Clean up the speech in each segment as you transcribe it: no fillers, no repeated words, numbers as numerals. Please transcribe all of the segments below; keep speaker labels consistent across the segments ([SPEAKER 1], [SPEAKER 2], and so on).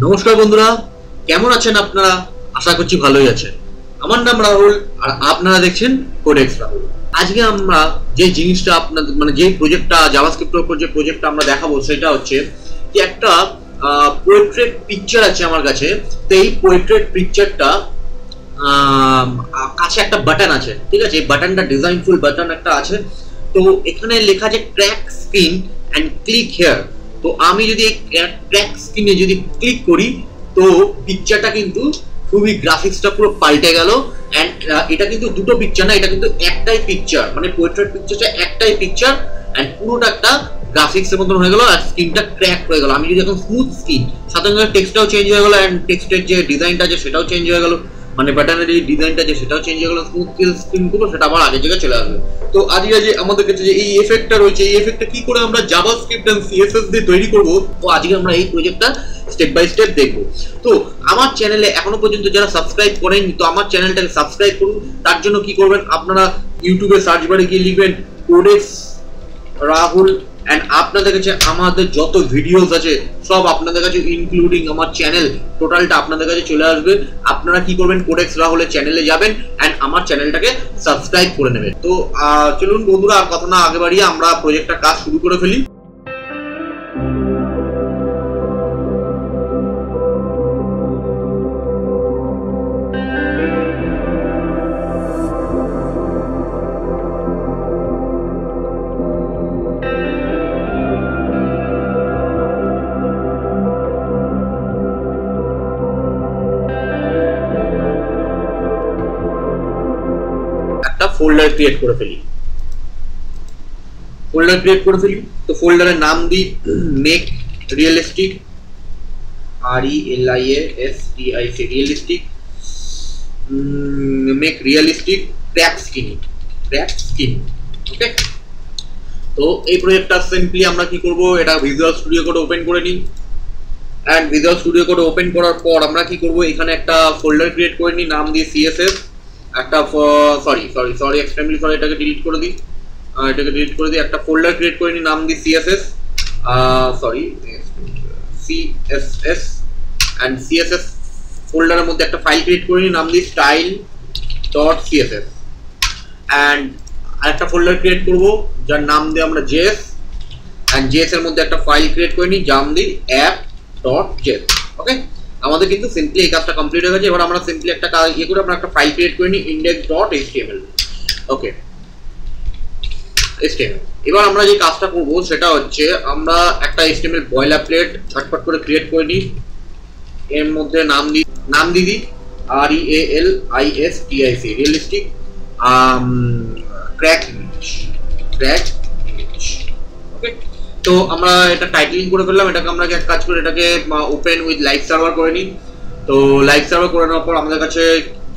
[SPEAKER 1] নমস্কার বন্ধুরা, কেমন আছেন আপনারা? আশা করছি ভালোই আছেন। আমার নাম রাহুল আর আপনারা দেখছেন কোডেক্স রাহুল। আজকে আমরা যে জিনিসটা আপনাদের যে প্রজেক্টটা জাভাস্ক্রিপ্টের উপর যে প্রজেক্টটা আমরা দেখাবো সেটা হচ্ছে যে একটা পোর্ট্রেট পিকচার আছে আমার কাছে। তো এই পোর্ট্রেট পিকচারটা কাছে একটা বাটন আছে, ঠিক আছে? এই বাটনটা ডিজাইনফুল বাটন একটা আছে। তো এখানে লেখা আছে track screen and click here. তো আমি যদি ট্র্যাক স্ক্রিনে যদি ক্লিক করি তো পিকচারটা কিন্তু খুবই গ্রাফিক্সটা পুরো পাল্টে গেল। অ্যান্ড এটা কিন্তু দুটো পিকচার না, এটা কিন্তু একটাই পিকচার, মানে পোর্ট্রেট পিকচারটা একটাই পিকচার অ্যান্ড পুরোটা একটা গ্রাফিক্স এর মতন হয়ে গেল আর স্ক্রিনটা ক্র্যাক হয়ে গেল। আমি যদি এখন স্মুথ স্ক্রিন, সাথে সাথে টেক্সটটাও চেঞ্জ হয়ে গেল অ্যান্ড টেক্সটের যে ডিজাইনটা আছে সেটাও চেঞ্জ হয়ে গেল, মানে বাটনের যে ডিজাইনটা আছে সেটাও চেঞ্জ হয়ে গেল। স্মুথ স্ক্রিন গুলো সেটা আবার আগের জায়গায় চলে আসবে। তো আজকে যে আমাদের কাছে যে এই এফেক্টটা রয়েছে, এই এফেক্টটা কি করে আমরা জাভাস্ক্রিপ্ট এন্ড সিএসএস দিয়ে তৈরি করব, তো আজকে আমরা এই প্রজেক্টটা স্টেপ বাই স্টেপ দেখবো। তো আমার চ্যানেলে এখনো পর্যন্ত যারা সাবস্ক্রাইব করেননি, তো আমার চ্যানেলটাকে সাবস্ক্রাইব করুন। তার জন্য কি করবেন, আপনারা ইউটিউবে সার্চ বারে গিয়ে লিখবেন কোডেক্স রাহুল এন্ড আপনাদের কাছে আমাদের যত ভিডিওস আছে সব আপনাদের কাছে ইনক্লুডিং আমার চ্যানেল টোটালটা আপনাদের কাছে চলে আসবে। আপনারা কি করবেন, কোডেক্স রাহুলের চ্যানেলে যাবেন এন্ড আমার চ্যানেলটাকে সাবস্ক্রাইব করে নেবেন। তো চলুন বন্ধুরা, আর কথা না আগে বাড়িয়ে আমরা প্রজেক্টটার কাজ শুরু করে ফেলি। ফোল্ডার ক্রিয়েট করে ফেলি, তো ফোল্ডারের নাম দিই make realistic, RELIASTIC realistic, make realistic track screen. Okay, তো এই প্রজেক্টটা সিম্পলি আমরা কি করব, এটা ভিজুয়াল স্টুডিও কোড ওপেন করে নিই। And Visual Studio Code open করার পর আমরা কি করব, এখানে একটা ফোল্ডার ক্রিয়েট করে নিই, নাম দিয়ে CSS। একটা এটাকে ডিলিট করে দিই, একটা ফোল্ডার ক্রিয়েট করে নিই, নাম দিই CSS এন্ড CSS ফোল্ডারের মধ্যে একটা ফাইল ক্রিয়েট করে নিই, নাম দিই style.css। এন্ড আরেকটা ফোল্ডার ক্রিয়েট করব যার নাম দিয়ে আমরা JS, এন্ড JS এর মধ্যে একটা ফাইল ক্রিয়েট করে নিই, নাম দিই app.js। ওকে, আমাদের কিন্তু সিম্পলি এই কাজটা কমপ্লিট হয়ে গেছে। এবার আমরা সিম্পলি একটা কাজ করে আমরা একটা ফাইল ক্রিয়েট করে নিই, index.html। ওকে, HTML। এবার আমরা যে কাজটা করব সেটা হচ্ছে আমরা একটা HTML বয়লারপ্লেট ঝটপট করে ক্রিয়েট করে নিই। এর মধ্যে নাম দিই REALISTIC রিয়েলিস্টিক ট্র্যাক ইমেজ। ওকে, তো আমরা এটা টাইটেলিং করে ফেললাম। এটাকে আমরা এক কাজ করে এটাকে ওপেন উইথ লাইভ সার্ভার করে নিই। তো লাইভ সার্ভার করে নেওয়ার পর আমাদের কাছে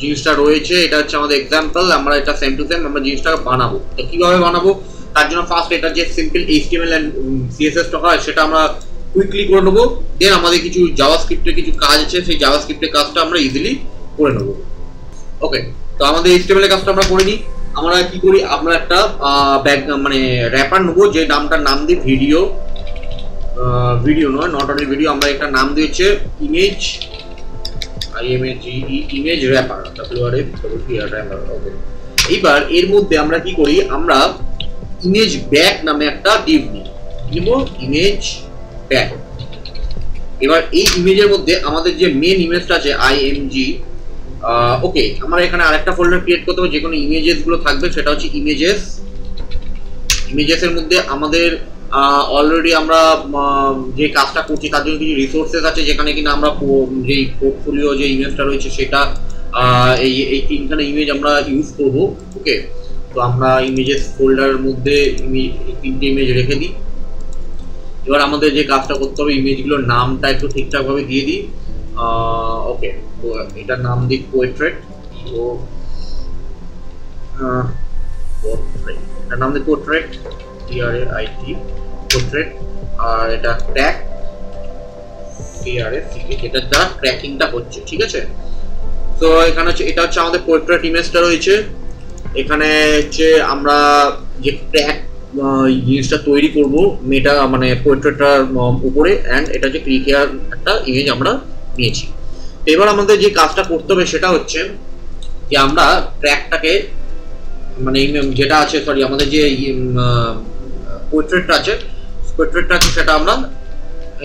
[SPEAKER 1] জিনিসটা রয়েছে, এটা হচ্ছে আমাদের এক্সাম্পল। আমরা এটা সেম টু সেম আমরা জিনিসটাকে বানাবো। তো কিভাবে বানাবো, তার জন্য ফার্স্ট এটা যে সিম্পল HTML এন্ড CSS টা হয় সেটা আমরা কুইকলি করে নেবো। দেন আমাদের কিছু জাভাস্ক্রিপ্টের কিছু কাজ আছে, সেই জাভাস্ক্রিপ্টের কাজটা আমরা ইজিলি করে নেবো। ওকে, তো আমাদের HTML এর কাজটা আমরা করে নিই। আমরা কি করি, আমরা একটা র্যাপার নেবো, যে নামটার নাম দিই ভিডিও নয়, নট অনলি ভিডিও। আমরা একটা নাম দিয়েছে ইমেজ র্যাপার। ওকে, এইবার এর মধ্যে আমরা কি করি, আমরা ইমেজ ব্যাক নামে একটা ডিভ নিব, ইমেজ ব্যাক। এবার এই ইমেজের মধ্যে আমাদের যে মেন ইমেজটা আছে IMG। ওকে, আমরা এখানে আরেকটা ফোল্ডার ক্রিয়েট করতে হবে, যে কোনো ইমেজেস গুলো থাকবে সেটা হচ্ছে ইমেজেস এর মধ্যে আমাদের অলরেডি আমরা যে কাজটা করছি তার জন্য কিছু রিসোর্সেস আছে, যেখানে কিনা আমরা যে পোর্টফোলিও যে ইমেজটা রয়েছে সেটা এই তিনখানা ইমেজ আমরা ইউজ করব। ওকে, তো আমরা ইমেজেস ফোল্ডারের মধ্যে তিনটে ইমেজ রেখে দিই। এবার আমাদের যে কাজটা করতে হবে, ইমেজগুলোর নামটা একটু ঠিকঠাক ভাবে দিয়ে দিই। ওকে, তো এটার নাম দিই পোর্ট্রেট, এটার নাম দিই পোর্ট্রেট, পোর্ট্রেট। আর এটা ট্র্যাক, যেটা দ্বারা ট্র্যাকিংটা হচ্ছে, ঠিক আছে? তো এখানে হচ্ছে এটা হচ্ছে আমাদের পোর্ট্রেট ইমেজটা রয়েছে। এখানে হচ্ছে আমরা যে ট্র্যাক জিনিসটা তৈরি করব মেটা মানে পোর্ট্রেটটার উপরে, অ্যান্ড এটা হচ্ছে ক্লিক হেয়ার একটা ইমেজ আমরা নিয়েছি। এবার আমাদের যে কাজটা করতে হবে সেটা হচ্ছে যে আমরা ট্র্যাকটাকে মানে যেটা আছে সরি আমাদের যে পোর্ট্রেটটা আছে সেটা আমরা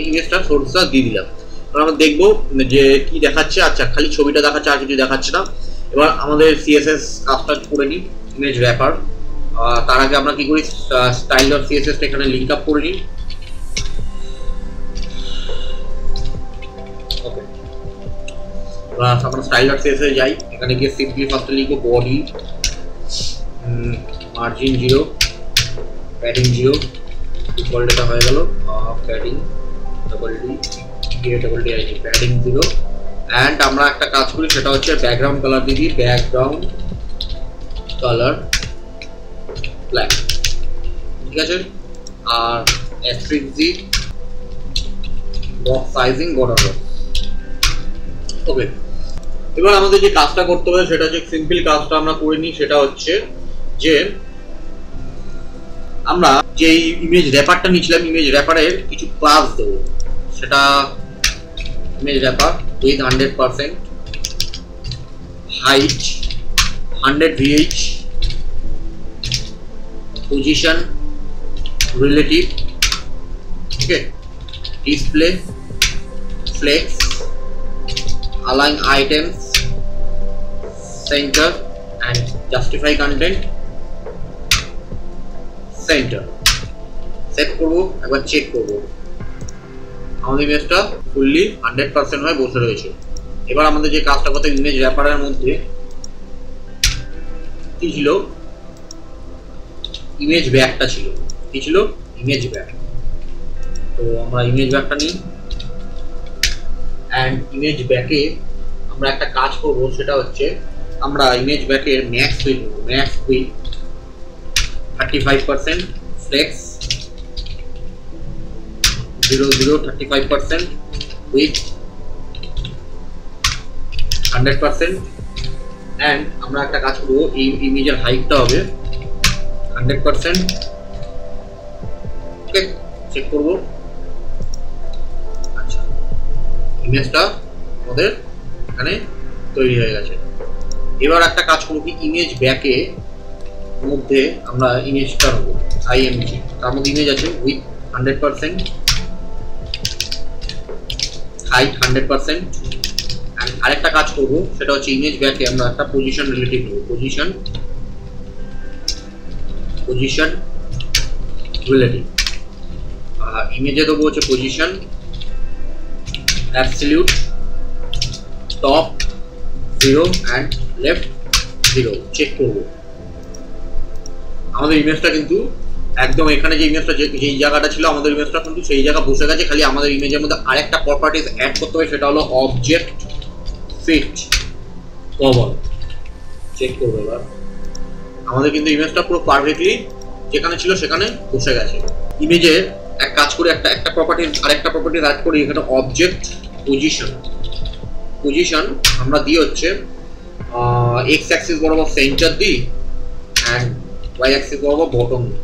[SPEAKER 1] ইমেজটা সোর্সটা দিয়ে দিলাম। এবার আমরা দেখবো যে কি দেখাচ্ছে। আচ্ছা, খালি ছবিটা দেখাচ্ছে, আর কিছু দেখাচ্ছে না। এবার আমাদের সিএসএস কাজটা করে নিই, ইমেজ র্যাপার। তার আগে আমরা কি করি, style.css এখানে লিংক আপ করে নিই। ওকে, আমরা style.css যাই, এখানে গিয়ে সিম্পলি ফার্স্টে লিখবো body, margin 0, padding 0, equal data হয়ে গেল, প্যাডিং প্যাডিং 0। অ্যান্ড আমরা একটা কাজ করি, সেটা হচ্ছে ব্যাকগ্রাউন্ড কালার দিয়ে দিই, ব্যাকগ্রাউন্ড কালার ব্ল্যাক, ঠিক আছে। আর এসট্রিক্সি বক্স সাইজিং বর্ডার। ওকে, এবার আমাদের যে কাজটা করতে হবে সেটা হচ্ছে সিম্পল কাজটা আমরা করে নিই। সেটা হচ্ছে যে আমরা যে ইমেজ র্যাপারটা নিয়েছিলাম, ইমেজ র্যাপারের কিছু ক্লাস দেবো। সেটা image wrapper width 100%, height 100 VH, position relative, okay, display, flex, align items, center and justify content, center। Set করবো, একবার চেক করবো আমাদের ইমেজটা ফুললি 100% হয়ে বসে রয়েছে। এবার আমাদের যে কাজটা করতে, ইমেজ র্যাপারের মধ্যে কি ছিল, ইমেজ ব্যাগটা ছিল। কি ছিল? Image bag. তো আমরা ইমেজ ব্যাগটা নিই, অ্যান্ড ইমেজ ব্যাগে আমরা একটা কাজ করব, সেটা হচ্ছে আমরা ইমেজ ব্যাগের max width 35%, flex 35% width 100%, and আমরা একটা কাজ করবো, এই ইমেজের হাইটটা হবে 100%। ওকে, চেক করবো। আচ্ছা, ইমেজটা আমাদের এখানে তৈরি হয়ে গেছে। এবার একটা কাজ করবো কি, ইমেজ ব্যাকে মধ্যে আমরা ইমেজটা নেবো IMG, তার মধ্যে ইমেজ আছে উইথ 100%, হাইট 100%, অ্যান্ড আরেকটা কাজ করবো, সেটা হচ্ছে ইমেজ ব্যাকে আমরা একটা পজিশন রিলেটিভ নেবো, পজিশন রিলেটিভ। ইমেজে দেবো হচ্ছে position absolute, top 0 and left 0। Check করবো আমাদের ইমেজটা কিন্তু একদম এখানে যে ইমেজটা যেই জায়গাটা ছিল আমাদের ইমেজটা কিন্তু সেই জায়গা বসে গেছে। খালি আমাদের ইমেজের মধ্যে আরেকটা প্রপার্টিজ অ্যাড করতে হবে, সেটা হলো অবজেক্ট ফিট কভার। চেক করবো এবার আমাদের কিন্তু ইমেজটা পুরো পারফেক্টলি যেখানে ছিল সেখানে বসে গেছে। ইমেজের এক কাজ করে একটা প্রপার্টিজ আরেকটা প্রপার্টিজ অ্যাড করি, এখানে অবজেক্ট পজিশন আমরা দিই হচ্ছে এক্স অ্যাক্সিস বরাবর সেন্টার দিই, অ্যান্ড ওয়াই অ্যাক্সিস বরাবর বটম দিই।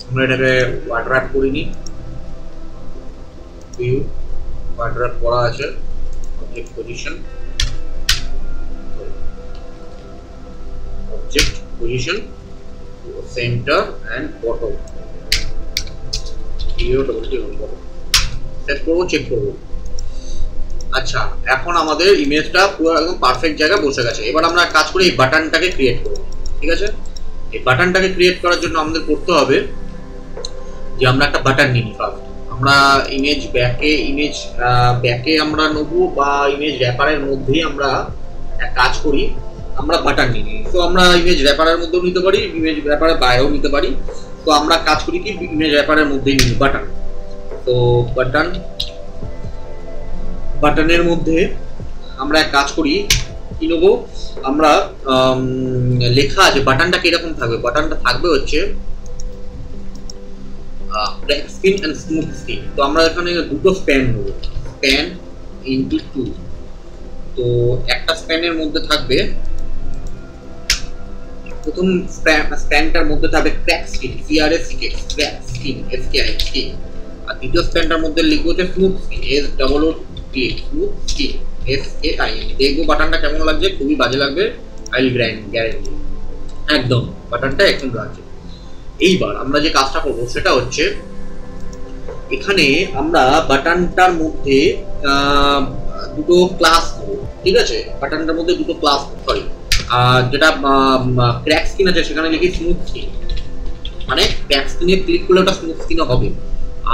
[SPEAKER 1] আমরা এটাকে ওয়াটার অ্যাপ করে নিই, ভিউ ওয়াটার অ্যাপ করা আছে, object position centre and bottom, set করবো, চেক করবো। আচ্ছা, এখন আমাদের ইমেজটা পুরো একদম পারফেক্ট জায়গায় বসে গেছে। এবার আমরা কাজ করি এই বাটনটাকে ক্রিয়েট করব, ঠিক আছে। এই বাটনটাকে ক্রিয়েট করার জন্য আমাদের করতে হবে যে আমরা একটা বাটন নিই। ফার্স্ট আমরা ইমেজ ব্যাকে আমরা নেবো, বা ইমেজ র্যাপারের মধ্যেই আমরা এক কাজ করি, আমরা বাটন নিই। তো আমরা ইমেজ র্যাপারের মধ্যেও নিতে পারি, ইমেজ র্যাপারের বাইরেও নিতে পারি। তো আমরা কাজ করি কি, ইমেজ র্যাপারের মধ্যেই নিই বাটন। তো বাটনের মধ্যে আমরা এক কাজ করি, কি নেবো, আমরা লেখা আছে বাটনটা কিরকম থাকবে। বাটনটা থাকবে হচ্ছে black screen and smooth screen. তো আমরা এখানে দুটো স্প্যান নেবো, স্প্যান ইনটু 2। তো একটা স্প্যানের মধ্যে থাকবে প্রথম স্প্যানটার মধ্যে থাকবে crack skin, CRSK, crack skin, SKI skin. আর দ্বিতীয় স্প্যানটার মধ্যে লিখবো হচ্ছে smooth skin, SOOT, smooth skin, SKI। দেখবো বাটনটা কেমন লাগছে, খুবই বাজে লাগবে, আই উইল গ্যারান্টি। একদম বাটনটা একদম বাজে। এইবার আমরা যে কাজটা করবো সেটা হচ্ছে এখানে আমরা বাটনটার মধ্যে দুটো ক্লাস দেবো, ঠিক আছে? বাটনটার মধ্যে দুটো ক্লাস, সরি, যেটা ক্র্যাক স্কিন আছে সেখানে লিখি স্মুথ স্কিন, মানে ক্র্যাক স্কিনে ক্লিক করলে ওটা স্মুথ স্কিনও হবে।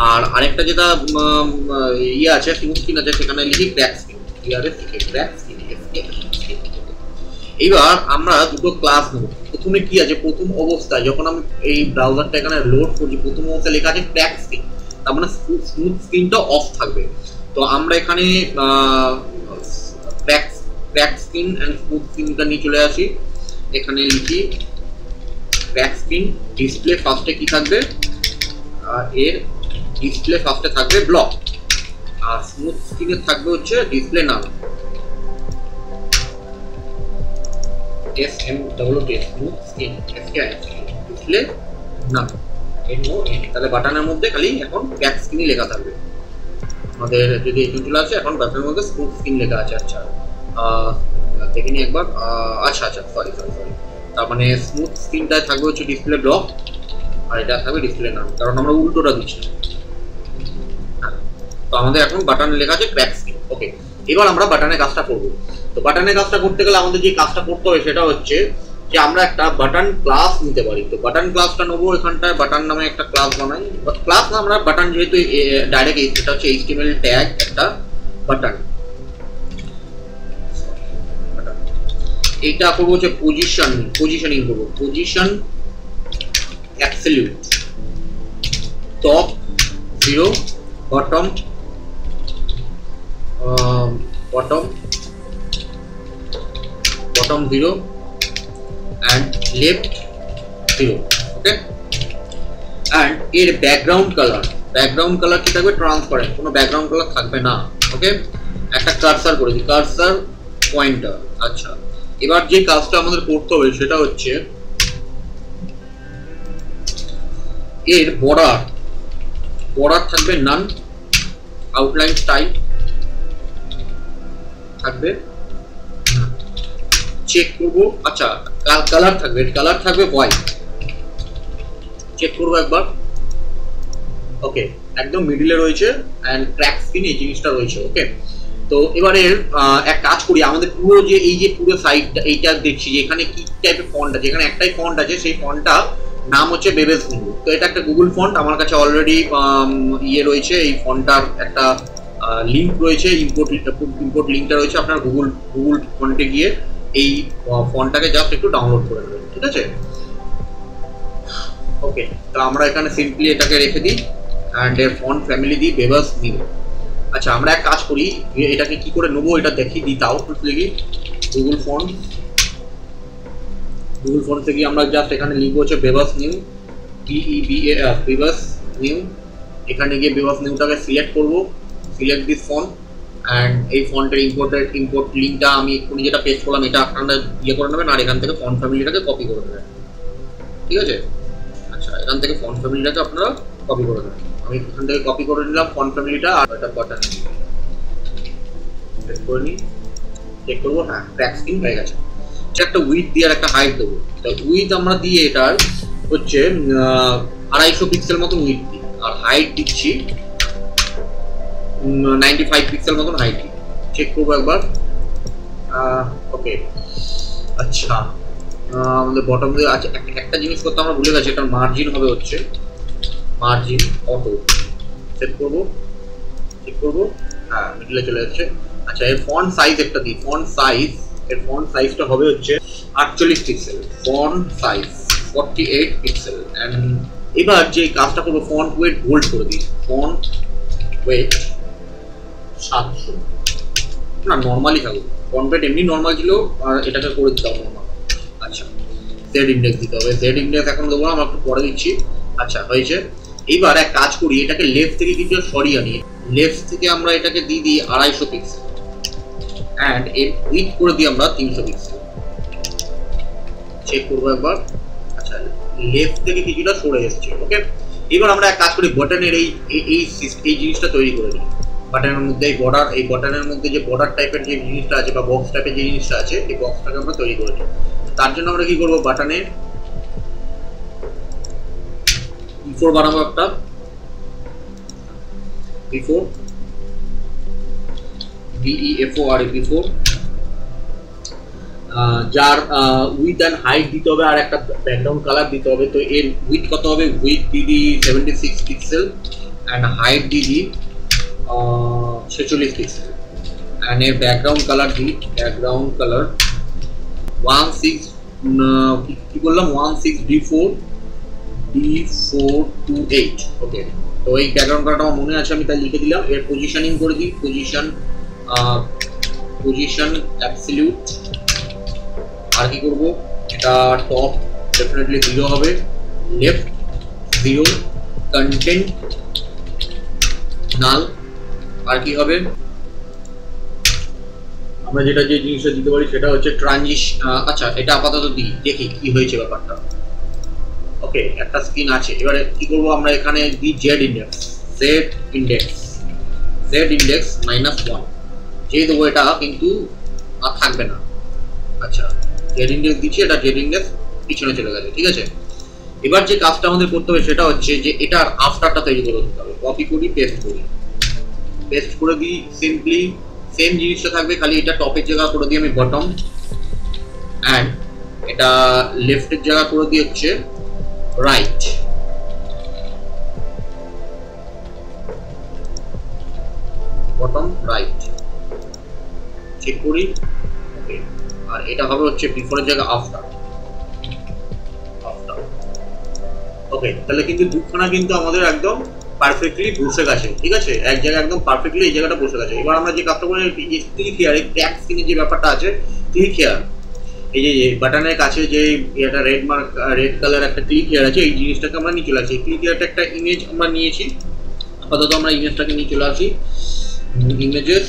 [SPEAKER 1] আর আরেকটা যেটা ইয়ে আছে স্মুথ স্কিন আছে সেখানে লিখি ক্র্যাক স্কিন, ক্র্যাক স্কিন। এইবার আমরা দুটো ক্লাস নেব। প্রথমে কি আছে, প্রথম অবস্থায় যখন আমি এই ব্রাউজারটা এখানে লোড করছি, প্রথম অবস্থায় লেখা আছে ক্র্যাক স্কিন, তার মানে স্মুথ স্কিনটা অফ থাকবে। তো আমরা এখানে ক্র্যাক স্কিন এন্ড স্মুথ স্কিনটা নিয়ে চলে আসি, এখানে লিখি ক্র্যাক স্কিন। ডিসপ্লে ফার্স্টে কি থাকবে, এর ডিসপ্লে ফার্স্টে থাকবে ব্লক, আর স্মুথ স্কিনে থাকবে হচ্ছে ডিসপ্লে নাম, SMWT, smooth skin, SKI, display নাম, NON। তাহলে বাটনের মধ্যে খালি এখন ক্র্যাক স্কিনই লেখা থাকবে। আমাদের যদি এই চলে আসে, এখন বাটনের মধ্যে স্মুথ স্কিন লেখা আছে। আচ্ছা দেখিনি একবার, আচ্ছা সরি, তার মানে স্মুথ স্কিনটায় থাকবে হচ্ছে ডিসপ্লে ব্লক, আর এটা থাকবে ডিসপ্লে নাম, কারণ আমরা উল্টোটা দিচ্ছি। তো আমাদের এখন বাটনে লেখা আছে ক্র্যাক স্কিন। ওকে, এবার আমরা বাটনের কাজটা করব। তো বাটনের কাজটা করতে গেলে আমাদের যে কাজটা করতে হবে সেটা হচ্ছে যে আমরা একটা বাটন ক্লাস নিতে পারি। তো বাটন ক্লাসটা নেবো, এখানটায় বাটন নামে একটা ক্লাস বানাই। ক্লাস না, আমরা বাটন যেহেতু ডাইরেক্ট, এটা হচ্ছে HTML ট্যাগ একটা বাটন। এইটা করবো হচ্ছে পজিশনিং করবো, position absolute, top 0, bottom 0 and left 0, okay? and এর ব্যাকগ্রাউন্ড কালার কি থাকবে, ট্রান্সপারেন্ট, কোনো ব্যাকগ্রাউন্ড কালার থাকবে না। ওকে, একটা কার্সার করে দিই, কার্সার পয়েন্টার। আচ্ছা, এবার যে কাজটা আমাদের করতে হবে সেটা হচ্ছে এর বর্ডার থাকবে নান, আউটলাইন স্টাইল থাকবে, চেক করবো। আচ্ছা, কালার থাকবে হোয়াইট, চেক করবো একবার। ওকে, একদম মিডিলে রয়েছে এন্ড ক্র্যাক স্কিন এই জিনিসটা রয়েছে। ওকে, তো এবারে এক কাজ করি, আমাদের পুরো যে এই যে পুরো সাইটটা এইটা দেখছি যে এখানে কি টাইপের ফন্ট আছে, এখানে একটাই ফন্ট আছে, সেই ফন্টটা নাম হচ্ছে বেবেস নিউ। তো এটা একটা গুগল ফন্ট, আমার কাছে অলরেডি ইয়ে রয়েছে, এই ফন্টটার একটা লিঙ্ক রয়েছে, ইম্পোর্ট লিঙ্কটা রয়েছে। আপনার গুগল ফন্টে গিয়ে এই ফন্টটাকে জাস্ট একটু ডাউনলোড করে নেবেন, ঠিক আছে? ওকে, তো আমরা এখানে সিম্পলি এটাকে রেখে দিই এন্ড এর ফন্ট ফ্যামিলি দিই বেবেস নিউ। আচ্ছা, আমরা এক কাজ করি, এটাকে কি করে নেবো এটা দেখিয়ে দিই। তাও লিখি গুগল ফন্ট থেকে আমরা জাস্ট এখানে লিখবো হচ্ছে Babbage new, BEBAS, Babbage new. এখানে গিয়ে বেবেস নিউটাকে সিলেক্ট করবো, সিলেক্ট দিস ফন্ট এন্ড এই ফন্টের ইম্পোর্ট লিঙ্কটা আমি এক্ষুনি যেটা পেস্ট করলাম এটা আপনারা ইয়ে করে নেবেন, আর এখান থেকে ফন্ট ফ্যামিলিটাকে কপি করে নেবেন, ঠিক আছে? আচ্ছা, এখান থেকে ফন্ট ফ্যামিলিটাকে আপনারা কপি করে নেবেন। আমি এখান থেকে কপি করে নিলাম ফন্ট ফ্যামিলিটা, আর এটা বাটন সেট করে নিই, চেক করবো। হ্যাঁ, ক্র্যাক স্কিন হয়ে গেছে। একটা উইথ দিয়ে আর একটা হাইট দেবো। তো উইথ আমরা দিয়ে এটার হচ্ছে 250 পিক্সেল মতন উইথ দিই, আর হাইট দিচ্ছি 95 পিক্সেল মতন হাইট দিই। চেক করবো একবার। ওকে, আচ্ছা, আমাদের বটম দিয়ে আছে একটা জিনিস করতে আমরা ভুলে গেছি, এটার মার্জিন হবে হচ্ছে মার্জিন অটো। সেট করবো, চেক করবো, হ্যাঁ মিডলে চলে যাচ্ছে। আচ্ছা, এর ফন্ট সাইজ একটা দিই, ফন্ট সাইজটা হবে হচ্ছে 48 pixel, font size 48 pixel. And এবার যে কাজটা করবো, ফন্ট ওয়েট বোল্ড করে দিই, ফন্ট ওয়েট 700, না নর্মালি থাকুক, ফন্ট ওয়েট এমনি নর্মাল ছিল, আর এটাকে করে দিতে হবে নর্মাল। আচ্ছা, জেড ইন্ডেক্স দিতে হবে, জেড ইন্ডেক্স এখন দেবো না, আমরা একটু পরে দিচ্ছি। আচ্ছা, হয়েছে। এইবার এক কাজ করি, এটাকে লেফট থেকে কিছু সরিয়ে আনি, লেফট থেকে আমরা এটাকে দিয়ে দিই 250 পিক্সেল এন্ড এর উইথ করে দিই আমরা 300 পিক্সেল। চেক করবো একবার। আচ্ছা, লেফট থেকে কিছুটা সরে এসছে। ওকে, এবার আমরা এক কাজ করি, বাটনের এই জিনিসটা তৈরি করে নিই। বাটনের মধ্যে এই বাটনের মধ্যে যে বর্ডার টাইপের যে জিনিসটা আছে বা বক্স টাইপের যে জিনিসটা আছে, এই বক্সটাকে আমরা তৈরি করে নিই। তার জন্য আমরা কি করবো, বাটনে বিফোর বানাবো একটা, বিফোর BEFOR বিফোর, যার উইথ অ্যান্ড হাইট দিতে হবে আর একটা ব্যাকগ্রাউন্ড কালার দিতে হবে। তো এর উইথ কত হবে, উইথ দিদি 76 পিক্সেল অ্যান্ড হাইট দিদি 46 পিক্সেল অ্যান্ড এর ব্যাকগ্রাউন্ড কালার দিই, ব্যাকগ্রাউন্ড কালার 16 কি বললাম 16D428। ওকে, তো এই ব্যাকগ্রাউন্ড কালারটা আমার মনে আছে, আমি তাই লিখে দিলাম। এর পজিশনিং করে দিই, পজিশন অ্যাবসলিউট। আর কি করবো, এটা টপ ডেফিনেটলি 0 হবে, লেফট 0, কন্টেন্ট নাল। আর কি হবে, আমরা যে জিনিসটা দিতে পারি সেটা হচ্ছে ট্রানজিশন। আচ্ছা, এটা আপাতত দিই, দেখি কি হয়েছে ব্যাপারটা। ওকে, একটা স্ক্রিন আছে। এবারে কি করবো, আমরা এখানে দিই জেড ইন্ডেক্স -1 যে দেবো, এটা কিন্তু আর থাকবে না। আচ্ছা, জেড ইন্ডেক্স দিচ্ছি, এটা জেড ইন্ডেক্স পিছনে চলে গেছে। ঠিক আছে, এবার যে কাজটা আমাদের করতে হবে সেটা হচ্ছে যে এটার আফটারটা তৈরি করে দিতে হবে। কপি করি, পেস্ট করে দিই, সিম্পলি সেম জিনিসটা থাকবে, খালি এটা টপের জায়গা করে দিই আমি বটম, অ্যান্ড এটা লেফটের জায়গা করে দিই হচ্ছে রাইট। বটম রাইট, চেক করি। ওকে, আর এটা হবে হচ্ছে বিফোরের জায়গা আফটার। ওকে, তাহলে কিন্তু দুখানা কিন্তু আমাদের একদম পারফেক্টলি বসে গেছে। ঠিক আছে, এক জায়গায় একদম পারফেক্টলি এই জায়গাটা বসে গেছে। এবার আমরা যে কাজটা করি, ক্লিক হিয়ার, এই ট্যাগ স্ক্রিনের যে ব্যাপারটা আছে, ক্লিক হিয়ার, এই যে বাটনের কাছে যে এটা রেড কালার একটা ক্লিক হিয়ার আছে, এই জিনিসটাকে আমরা নিয়ে চলে আসি। ক্লিক হিয়ারটা একটা ইমেজ আমরা নিয়েছি, আপাতত আমরা ইমেজটাকে নিয়ে চলে আসি, ইমেজেস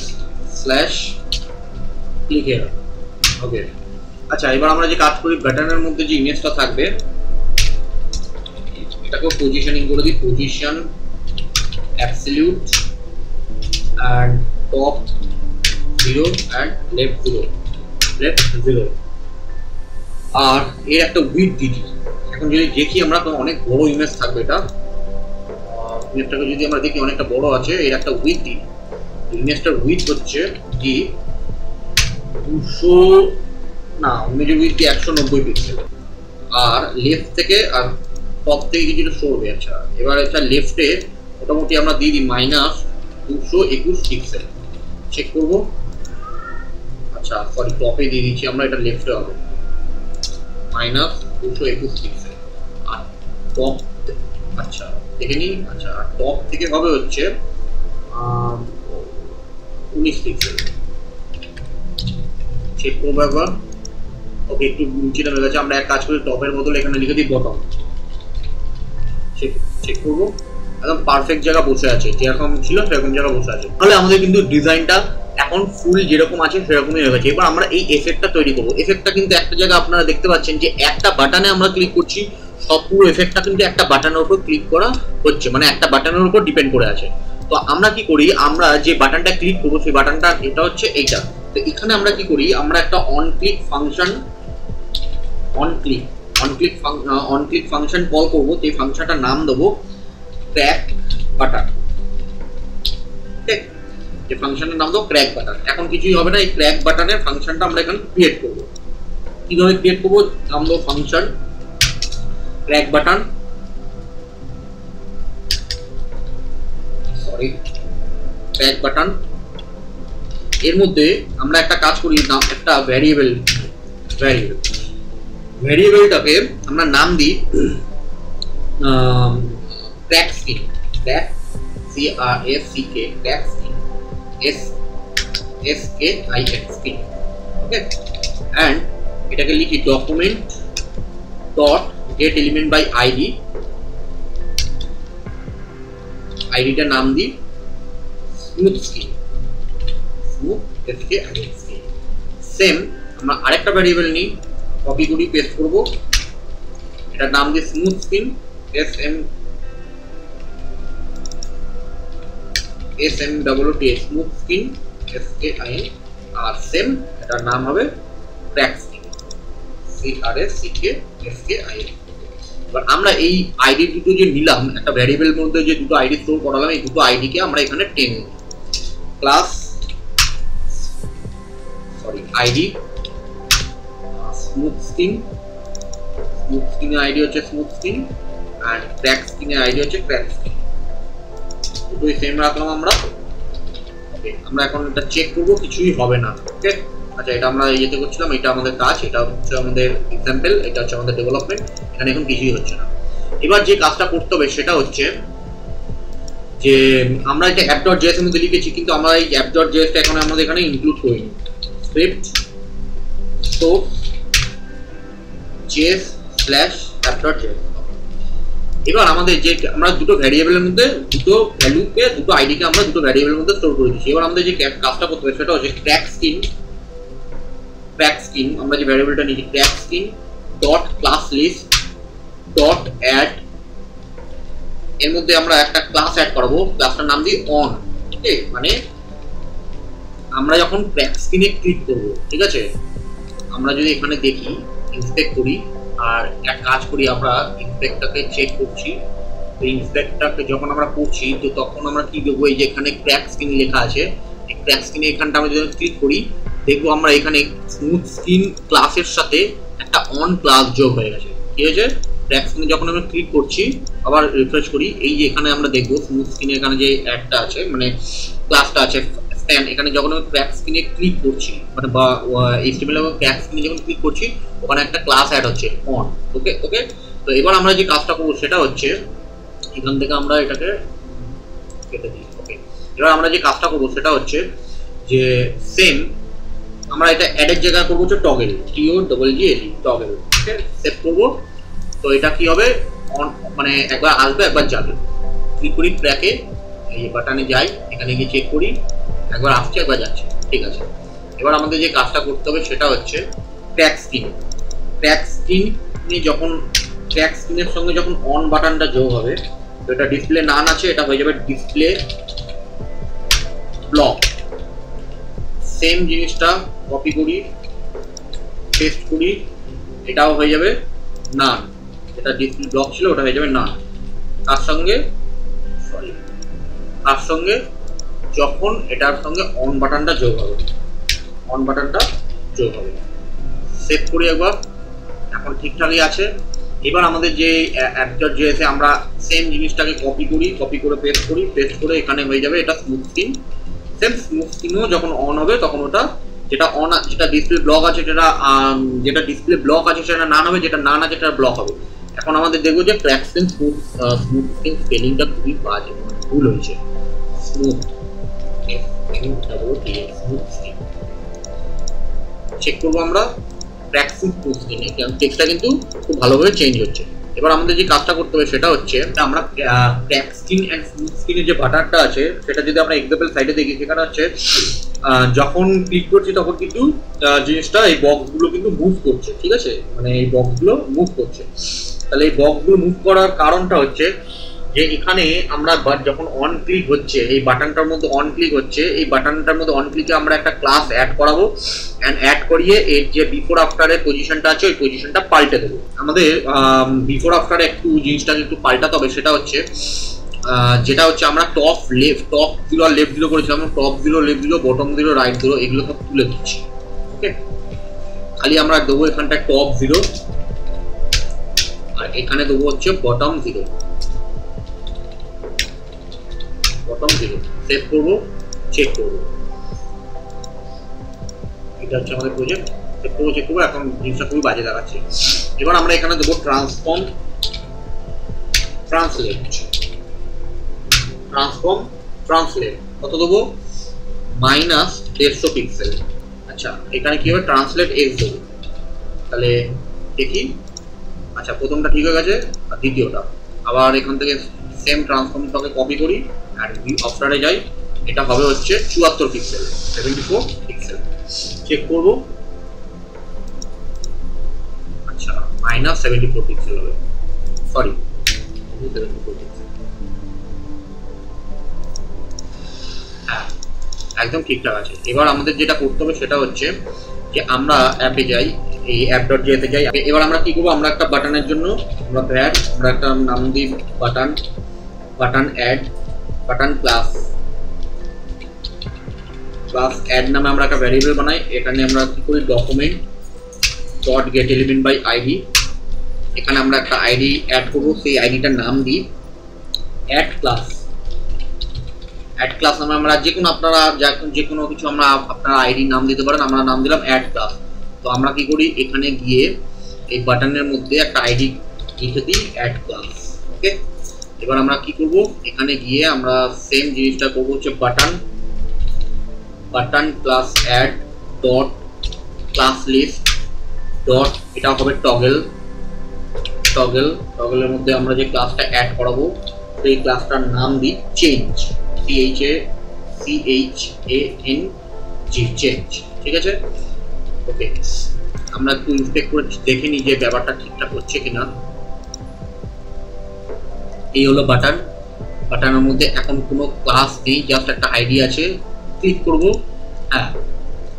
[SPEAKER 1] স্ল্যাশ ক্লিক হিয়ার। ওকে, আচ্ছা, এবার আমরা যে কাজ করি, বাটনের মধ্যে যে ইমেজটা থাকবে এটাকে পজিশনিং করে দিই, position absolute and top 0 and left 0। আর এর একটা উইথ দিই। এখন যদি দেখি আমরা, তো অনেক বড় ইমেজ থাকবে, এটা ইমেজটাকে যদি আমরা দেখি অনেকটা বড় আছে, এর একটা উইথ দিই। ইমেজটার উইথ হচ্ছে কি 200 না, ইমেজের উইথ দিয়ে 190 পিক্সেল, আর লেফট থেকে আর টপ থেকে কিছুটা সরবে। আচ্ছা, এবার এটা লেফটে মোটামুটি আমরা দিয়ে দিই -221 পিক্সেল, চেক করবো। আচ্ছা, সরি, টপে দিয়ে দিচ্ছি আমরা, এটা লেফটে হবে -221 পিক্সেল। আর টপ, আচ্ছা দেখে নিই, আচ্ছা টপ থেকে হবে হচ্ছে 19 পিক্সেল, চেক করবো একবার। ওকে, একটু নিচে নেমে গেছে। আমরা এক কাজ করি, টপের বদলে এখানে লিখে দিই বটম, চেক করবো, একদম পারফেক্ট জায়গা বসে আছে, যেরকম ছিল সেরকম জায়গা বসে আছে। তাহলে আমাদের কিন্তু ডিজাইনটা এখন ফুল যেরকম আছে সেরকমই হয়ে গেছে। এবার আমরা এই এফেক্টটা তৈরি করবো। এফেক্টটা কিন্তু একটা জায়গা আপনারা দেখতে পাচ্ছেন যে একটা বাটনে আমরা ক্লিক করছি, সব পুরো এফেক্টটা কিন্তু একটা বাটনের উপর ক্লিক করা হচ্ছে, মানে একটা বাটনের উপর ডিপেন্ড করে আছে। তো আমরা কি করি, আমরা যে বাটনটা ক্লিক করবো সেই বাটনটা এটা হচ্ছে এইটা। তো এখানে আমরা কি করি, আমরা একটা অন ক্লিক ফাংশন কল করবো। এই ফাংশনটার নাম দেবো ক্র্যাক বাটন। এই ফাংশনের নাম দেবো ক্র্যাক বাটন। এখন কিছুই হবে না, এই ক্র্যাক বাটনের ফাংশনটা আমরা এখানে ক্রিয়েট করবো। কিভাবে ক্রিয়েট করবো, নাম দেবো function crack button, crack button. এর মধ্যে আমরা একটা কাজ করি, একটা ভ্যারিয়েবলটাকে আমরা নাম দিই crack screen, crack CRACK, crack screen, SKIN screen. Okay, and এটাকে লিখি document dot get element by ID, আইডিটার নাম দিই স্মুথ স্ক্রিন, সেম আমরা আরেকটা ভ্যারিয়েবল নিই কপি করি, পেস্ট করব, এটার নাম দিয়ে smooth screen, SMOOT smooth screen, SKIN, আর সেম এটার নাম হবে ক্র্যাক স্ক্রিন, CRACKSKIN। এবার আমরা এই আইডি দুটো যে নিলাম, একটা ভ্যারিয়েবলের মধ্যে যে দুটো আইডি স্টোর করালাম, এই দুটো আইডিকে আমরা এখানে টেনে নিই। Class ID smooth screen, smooth স্ক্রিনের আইডি হচ্ছে স্মুথ স্ক্রিন, এন্ড ক্র্যাক স্ক্রিনের আইডি হচ্ছে ক্র্যাক স্ক্রিন, দুটোই সেম রাখলাম আমরা। ওকে, আমরা এখন এটা চেক করব, কিছুই হবে না। ওকে, আচ্ছা এটা আমরা ইয়েতে করছিলাম, এটা আমাদের কাজ, এটা হচ্ছে আমাদের এক্সাম্পল, এটা হচ্ছে আমাদের ডেভেলপমেন্ট, এখানে এখন কিছুই হচ্ছে না। এবার যে কাজটা করতে হবে সেটা হচ্ছে যে আমরা এটা app.js এর মধ্যে লিখেছি, কিন্তু আমরা এই app.js টা এখন আমাদের এখানে ইনক্লুড করিনি। Script source js/app.js। এবার আমাদের যে আমরা দুটো ভ্যারিয়েবলের মধ্যে দুটো ভ্যালুকে, দুটো আইডিকে আমরা দুটো ভ্যারিয়েবলের মধ্যে স্টোর করে দিচ্ছি। এবার আমাদের যে কাজটা করতে হবে সেটা হচ্ছে ক্র্যাক স্ক্রিন, আমরা যে ভ্যারিয়েবলটা নিয়েছি crack screen dot class list dot add, এর মধ্যে আমরা একটা ক্লাস অ্যাড করব, ক্লাসটার নাম দিই অন। ওকে, মানে আমরা যখন ক্র্যাক স্ক্রিনে ক্লিক করব, ঠিক আছে, আমরা যদি এখানে দেখি ইন্সপেক্ট করি আর এক কাজ করি, আমরা ইন্সপেক্টটাকে চেক করছি, তো ইন্সপেক্টটাকে যখন আমরা করছি তো তখন আমরা কি দেখবো, এই যে এখানে ক্র্যাক স্ক্রিন লেখা আছে, এই ক্র্যাক স্ক্রিনে এখানটা আমরা যদি ক্লিক করি দেখবো আমরা এখানে স্মুথ স্ক্রিন ক্লাসের সাথে একটা অন ক্লাস যোগ হয়ে গেছে। ঠিক আছে, ক্র্যাক স্ক্রিনে যখন আমরা ক্লিক করছি, আবার রিফ্রেশ করি, এই যে এখানে আমরা দেখবো স্মুথ স্ক্রিনে এখানে যে অ্যাডটা আছে, মানে ক্লাসটা আছে স্প্যান, এখানে যখন আমি ক্র্যাক স্ক্রিনে ক্লিক করছি, মানে বা HTML এবং ক্র্যাক স্ক্রিনে যখন ক্লিক করছি ওখানে একটা ক্লাস অ্যাড হচ্ছে অন। ওকে, তো এবার আমরা যে কাজটা করবো সেটা হচ্ছে এখান থেকে আমরা এটাকে কেটে দিই। ওকে, এবার আমরা যে কাজটা করবো সেটা হচ্ছে যে সেম আমরা এটা অ্যাডের জায়গায় করবো হচ্ছে টগল, TOGGL, টগল। ওকে, সেভ করবো, তো এটা কি হবে, অন মানে একবার আসবে একবার যাবে। ক্লিক করি ট্র্যাকে, এই বাটনে যাই, এখানে গিয়ে চেক করি, একবার আসছে একবার যাচ্ছে। ঠিক আছে, এবার আমাদের যে কাজটা করতে হবে সেটা হচ্ছে ক্র্যাক স্ক্রিনে যখন ক্র্যাক স্ক্রিনের সঙ্গে যখন অন বাটনটা যোগ হবে, তো এটা ডিসপ্লে নান আছে, এটা হয়ে যাবে ডিসপ্লে ব্লক। সেম জিনিসটা কপি করি, পেস্ট করি, এটাও হয়ে যাবে নান, এটা ডিসপ্লে ব্লক ছিল ওটা হয়ে যাবে নান। তার সঙ্গে যখন এটার সঙ্গে অন বাটনটা যোগ হবে, সেভ করি একবার, এখন ঠিকঠাকই আছে। এবার আমাদের যে app.js এ আমরা সেম জিনিসটাকে কপি করে পেস্ট করে এখানে হয়ে যাবে এটা স্মুথ স্ক্রিন। সেম স্মুথ স্ক্রিনও যখন অন হবে তখন ওটা যেটা ডিসপ্লে ব্লক আছে সেটা নান হবে, যেটা নান আছে সেটা ব্লক হবে। এখন আমাদের দেখবো যে ক্র্যাক স্ক্রিন স্মুথ স্ক্রিন স্পেলিংটা খুবই বাজে, ভুল হয়েছে। স্মুথ স্ক্রিন চেক করবো আমরা, ক্র্যাক স্ক্রিন স্মুথ স্ক্রিন, টেক্সটটা কিন্তু খুব ভালোভাবে চেঞ্জ হচ্ছে। এবার আমাদের যে কাজটা করতে হবে সেটা হচ্ছে আমরা ক্র্যাক স্ক্রিন এন্ড স্মুথ স্ক্রিনের যে বাটনটা আছে সেটা যদি আমরা এক্সাম্পল সাইডে দেখি, সেখানে হচ্ছে যখন ক্লিক করছি তখন কিন্তু জিনিসটা এই বক্সগুলো কিন্তু মুভ করছে। ঠিক আছে, মানে এই বক্সগুলো মুভ করছে। তাহলে এই বক্সগুলো মুভ করার কারণটা হচ্ছে যে এখানে আমরা যখন অন ক্লিক হচ্ছে, এই বাটনটার মধ্যে অন ক্লিক হচ্ছে, এই বাটনটার মধ্যে অন ক্লিকে আমরা একটা ক্লাস অ্যাড করাবো, এন্ড অ্যাড করিয়ে এর যে বিফোর আফটারের পজিশনটা আছে ওই পজিশনটা পাল্টে দেবো। আমাদের বিফোর আফটারে একটু জিনিসটাকে একটু পাল্টাতে হবে, সেটা হচ্ছে যেটা হচ্ছে আমরা টপ 0 আর লেফট 0 করেছিলাম, টপ 0 লেফট 0 বটম 0 রাইট 0 এগুলো সব তুলে দিচ্ছি। ওকে, খালি আমরা দেবো এখানটা টপ 0 আর এখানে দেবো হচ্ছে বটম 0। সেভ করবো, চেক করবো, এটা হচ্ছে আমাদের প্রজেক্ট। সেভ করবো, চেক করবো, এখন জিনিসটা খুবই বাজে দেখাচ্ছে। এবার আমরা এখানে দেবো ট্রান্সলেট কত দেবো, -150 পিক্সেল। আচ্ছা, এখানে কি হবে, ট্রান্সলেট এক্স দেবো। তাহলে দেখি, আচ্ছা প্রথমটা ঠিক হয়ে গেছে, আর দ্বিতীয়টা আবার এখান থেকে সেম ট্রান্সফর্মটাকে কপি করি আর আফটারে যাই, এটা হবে হচ্ছে 74 পিক্সেল, 74 পিক্সেল। চেক করবো, -74 পিক্সেল হবে, সরি 74 পিক্সেল। হ্যাঁ একদম ঠিকঠাক আছে। এবার আমাদের যেটা করতে হবে সেটা হচ্ছে যে আমরা অ্যাপে যাই, এই app.js-এ যাই। এবার আমরা কি করবো, আমরা একটা বাটনের জন্য আমরা ভ্যাট, আমরা একটা নাম দিই button add, button class add নামে আমরা একটা ভ্যারিয়েবল বানাই। এখানে আমরা কি করি, document dot get element by ID, এখানে আমরা একটা আইডি অ্যাড করবো, সেই আইডিটার নাম দিই অ্যাড ক্লাস নামে আমরা যে কোনো আপনারা যে কোনো কিছু আমরা আপনারা আইডি নাম দিতে পারেন, আমরা নাম দিলাম অ্যাড ক্লাস। তো আমরা কি করি, এখানে গিয়ে এই বাটনের মধ্যে একটা আইডি লিখে দিই অ্যাড ক্লাস। ওকে, এবার আমরা কি করব, এখানে গিয়ে আমরা সেম জিনিসটা করব, হচ্ছে button class add dot class list dot, এটা হবে টগলের মধ্যে আমরা যে ক্লাসটা অ্যাড করাবো সেই ক্লাসটার নাম দিই চেঞ্জ, চেঞ্জ, ঠিক আছে। ওকে, আমরা একটু ইনস্পেক্ট করে দেখে নিই যে ব্যাপারটা ঠিকঠাক হচ্ছে কিনা। এই হলো বাটনের মধ্যে এখন কোনো ক্লাস নেই, জাস্ট একটা আইডি আছে। ক্লিক করব, হ্যাঁ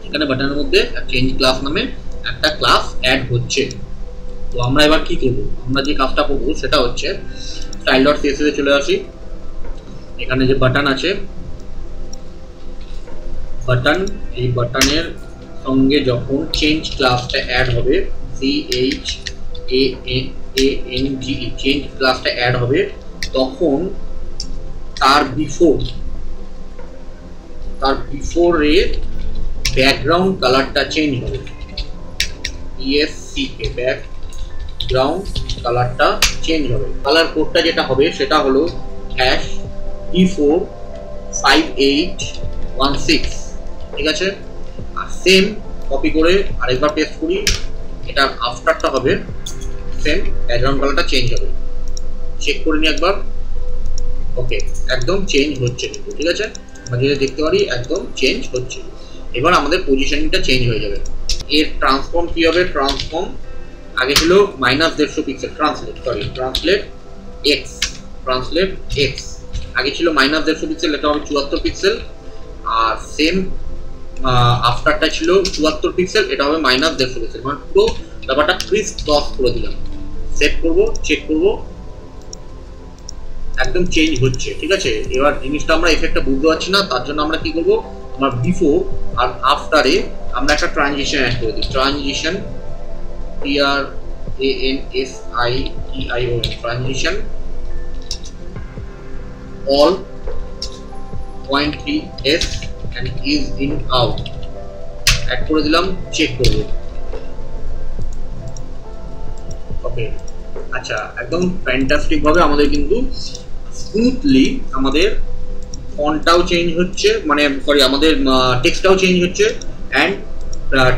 [SPEAKER 1] এখানে বাটনের মধ্যে চেঞ্জ ক্লাস নামে একটা ক্লাস অ্যাড হচ্ছে। তো আমরা এবার কি করব, আমরা যে কাজটা করব সেটা হচ্ছে style.css এ চলে আসি। এখানে যে বাটন আছে, এই বাটনের সঙ্গে যখন চেঞ্জ ক্লাসটা অ্যাড হবে, চেঞ্জ ক্লাসটা অ্যাড হবে, তখন তার বিফোরে ব্যাকগ্রাউন্ড কালারটা চেঞ্জ হবে, ব্যাকগ্রাউন্ড কালারটা চেঞ্জ হবে। কালার কোডটা যেটা হবে সেটা হলো #D45816, ঠিক আছে। আর সেম কপি করে আরেকবার পেস্ট করি, এটার আফটারটা হবে সেম, ব্যাকগ্রাউন্ড কালারটা চেঞ্জ হবে। চেক করে নিই একবার। ওকে, একদম চেঞ্জ হচ্ছে কিন্তু, ঠিক আছে, আমরা যেটা দেখতে পারি একদম চেঞ্জ হচ্ছে। এবার আমাদের পজিশনিংটা চেঞ্জ হয়ে যাবে। এর ট্রান্সফর্ম কি হবে, ট্রান্সফর্ম আগে ছিল -150 পিক্সেল, ট্রান্সলেট এক্স, আগে ছিল -150 পিক্সেল, এটা হবে 74 পিক্সেল। আর সেম আফটারটা ছিল 74 পিক্সেল, এটা হবে -150 পিক্সেল, মানে পুরো ব্যাপারটা ক্রিস্প ক্রস করে দিলাম। সেট করব, চেক করব, একদম চেঞ্জ হচ্ছে, ঠিক আছে। এবার জিনিসটা আমরা এফেক্টটা বুঝতে পারছি না, তার জন্য আমরা কি করব, আমরা বিফোর আর আফটারে আমরা একটা ট্রানজিশন অ্যাড করে দিই, transition transition all .3s and is in out add করে দিলাম, চেক করব। ওকে, আচ্ছা, একদম ফ্যান্টাস্টিক ভাবে আমাদের কিন্তু স্মুথলি আমাদের ফন্টটাও চেঞ্জ হচ্ছে, মানে সরি আমাদের টেক্সটটাও চেঞ্জ হচ্ছে, অ্যান্ড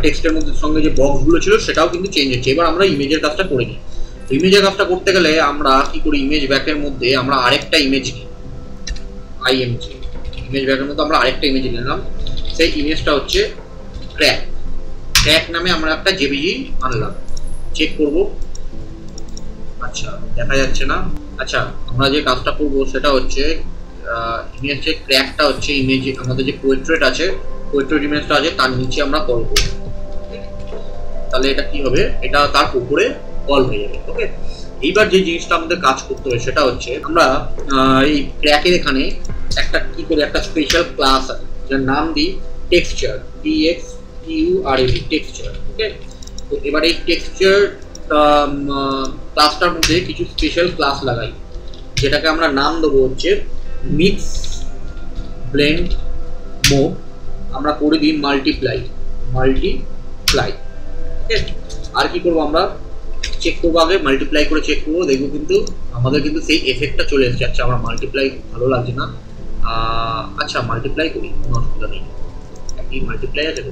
[SPEAKER 1] টেক্সটের মধ্যে সঙ্গে যে বক্সগুলো ছিল সেটাও কিন্তু চেঞ্জ হচ্ছে। এবার আমরা ইমেজের কাজটা করে নিই। ইমেজের কাজটা করতে গেলে আমরা কি করি, ইমেজ ব্যাকের মধ্যে আমরা আরেকটা ইমেজ নিই, ইমেজ ব্যাকের মধ্যে আমরা আরেকটা ইমেজ নিলাম। সেই ইমেজটা হচ্ছে ট্র্যাক নামে আমরা একটা জেপিজি আনলাম। চেক করব, আচ্ছা দেখা যাচ্ছে না। আচ্ছা, আমরা যে কাজটা করব সেটা হচ্ছে ইমেজ যে ট্র্যাকটা হচ্ছে, ইমেজ আমাদের যে পোর্ট্রেট আছে, পোর্ট্রেট ইমেজটা আছে তার নিচে আমরা কল করব। তাহলে এটা কি হবে, এটা তার উপরে কল হয়ে যাবে। ওকে, এইবার যে জিনিসটা আমাদের কাজ করতে হবে সেটা হচ্ছে আমরা এই ট্র্যাকের এখানে একটা কি করে একটা স্পেশাল ক্লাস আছে যার নাম দিই টেক্সচার, টেক্সচার। ওকে, তো এবার এই টেক্সচার ক্লাসটার মধ্যে কিছু স্পেশাল ক্লাস লাগাই, যেটাকে আমরা নাম দেবো হচ্ছে মিক্স ব্লেন্ড মোড, আমরা করে দিই মাল্টিপ্লাই। ওকে, আর কি করবো, আমরা চেক করবো, আগে মাল্টিপ্লাই করে চেক করবো, দেখবো কিন্তু আমাদের কিন্তু সেই এফেক্টটা চলে এসেছে। আচ্ছা, আমার মাল্টিপ্লাই ভালো লাগছে না, আচ্ছা মাল্টিপ্লাই করি, কোনো অসুবিধা নেই। একই মাল্টিপ্লাই আছে তো,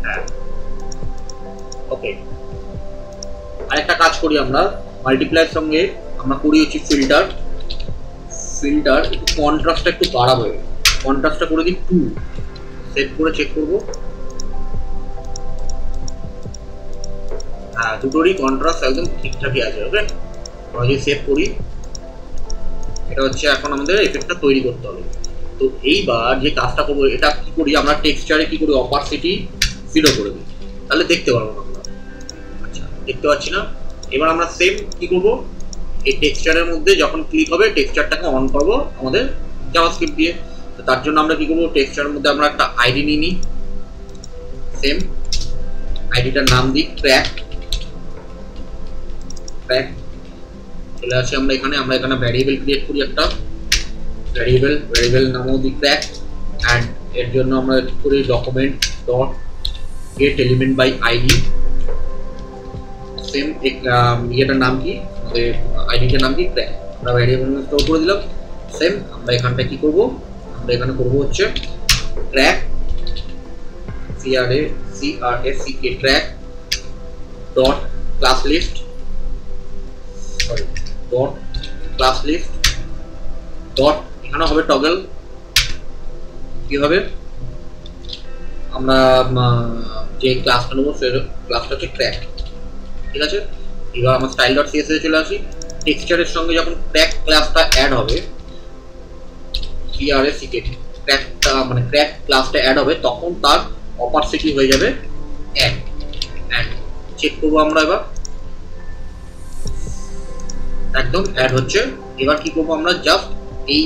[SPEAKER 1] হ্যাঁ। ওকে, আরেকটা কাজ করি আমরা, মাল্টিপ্লাইয়ের সঙ্গে আমরা করি হচ্ছে ফিল্টার, একটু কন্ট্রাস্টটা একটু বাড়াবো, কন্ট্রাস্টটা করে দিই 2, সেট করে চেক করবো। হ্যাঁ দুটোরই কন্ট্রাস্ট একদম ঠিকঠাকই আছে। ওকে, আমরা যদি সেভ করি, এটা হচ্ছে এখন আমাদের এফেক্টটা তৈরি করতে হবে। তো এইবার যে কাজটা করবো, এটা কি করি আমরা টেক্সচারে কি করি, অপারসিটি 0 করে দিই, তাহলে দেখতে পারবো না আমরা। আচ্ছা দেখতে পাচ্ছি না। এবার আমরা সেম কি করবো, এই টেক্সচারের মধ্যে যখন ক্লিক হবে টেক্সচারটাকে অন করবো আমাদের জাভাস্ক্রিপ্ট দিয়ে। তো তার জন্য আমরা কি করবো, টেক্সচারের মধ্যে আমরা একটা আইডি নিয়ে নিই, সেম আইডিটার নাম দিই ট্র্যাক। চলে আসি আমরা এখানে ভ্যারিয়েবল ক্রিয়েট করি, একটা ভ্যারিয়েবল নামও দিই ট্র্যাক। অ্যান্ড এর জন্য আমরা করি document dot get element by ID. Same ইয়েটার নাম কি, আমাদের আইডিটার নাম কি ট্র্যাক, আমরা ভ্যারিয়েবল স্টোর করে দিলাম। সেম আমরা এখানটা কি করব, আমরা এখানে করব হচ্ছে track CRACK track dot class list dot এখানে হবে টগল। কি হবে, আমরা যে ক্লাসটা নেবো সেই ক্লাসটা হচ্ছে ট্র্যাক, ঠিক আছে। এবার আমরা স্টাইল ডট সিএসএস চলে আসি, টেক্সচারের সঙ্গে যখন ট্র্যাক ক্লাসটা অ্যাড হবে, CRACK ট্র্যাকটা মানে ট্র্যাক ক্লাসটা অ্যাড হবে, তখন তার অপারসিটি হয়ে যাবে 1। অ্যান্ড চেক করবো আমরা, এবার একদম অ্যাড হচ্ছে। এবার কি করবো আমরা, জাস্ট এই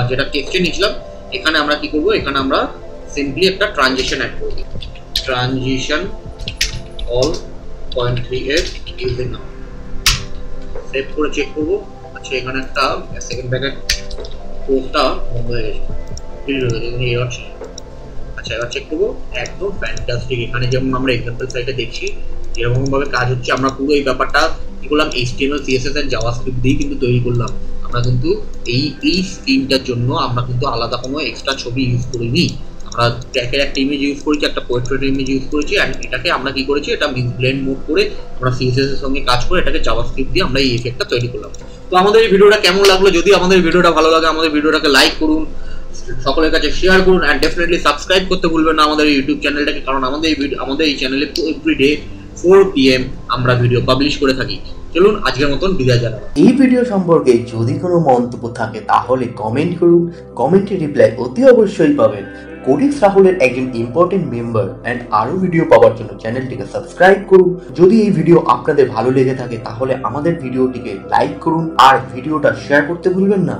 [SPEAKER 1] যেটা টেক্সচার নিয়েছিলাম এখানে আমরা কি করবো, এখানে আমরা সিম্পলি একটা ট্রানজিশন অ্যাড করব, ট্রানজিশন অল 0.38 ইউজিং নাও। সেভ করে চেক করবো। আচ্ছা এখানে একটা সেকেন্ড ব্র্যাকেট কোডটা বন্ধ হয়ে গেছে, আচ্ছা এবার চেক করবো, একদম ফ্যান্টাস্টিক। এখানে যেমন আমরা এক্সাম্পল সাইটে দেখছি যেরকম ভাবে কাজ হচ্ছে, আমরা পুরো এই ব্যাপারটা কি করলাম, HTML CSS এর জাভাস্ক্রিপ্ট দিয়ে কিন্তু তৈরি করলাম। আমরা কিন্তু এই স্ক্রিনটার জন্য আমরা কিন্তু আলাদা কোনো এক্সট্রা ছবি ইউজ করিনি, আমরা ট্র্যাকের একটা ইমেজ ইউজ করেছি, একটা পোর্ট্রেট ইমেজ ইউজ করেছি। অ্যান্ড এটাকে আমরা কি করেছি, এটা মিক্স ব্লেন্ড মোড করে আমরা CSS এর সঙ্গে কাজ করে এটাকে জাভাস্ক্রিপ্ট দিয়ে আমরা এই এফেক্টটা তৈরি করলাম। তো আমাদের এই ভিডিওটা কেমন লাগলো, যদি আমাদের ভিডিওটা ভালো লাগে আমাদের ভিডিওটাকে লাইক করুন, সকলের কাছে শেয়ার করুন, অ্যান্ড ডেফিনেটলি সাবস্ক্রাইব করতে ভুলবেন না আমাদের ইউটিউব চ্যানেলটাকে, কারণ আমাদের এই চ্যানেলে এভরিডে 4 PM আমরা ভিডিও পাবলিশ করে থাকি। চলুন আজকের মতন বিদায় জানাবো।
[SPEAKER 2] এই ভিডিও সম্পর্কে যদি কোনো মন্তব্য থাকে তাহলে কমেন্ট করুন, কমেন্টে রিপ্লাই অতি অবশ্যই পাবেন। কোডিক্স রাহুলের একজন ইম্পর্টেন্ট মেম্বার। অ্যান্ড আরও ভিডিও পাওয়ার জন্য চ্যানেলটিকে সাবস্ক্রাইব করুন। যদি এই ভিডিও আপনাদের ভালো লেগে থাকে তাহলে আমাদের ভিডিওটিকে লাইক করুন আর ভিডিওটা শেয়ার করতে ভুলবেন না।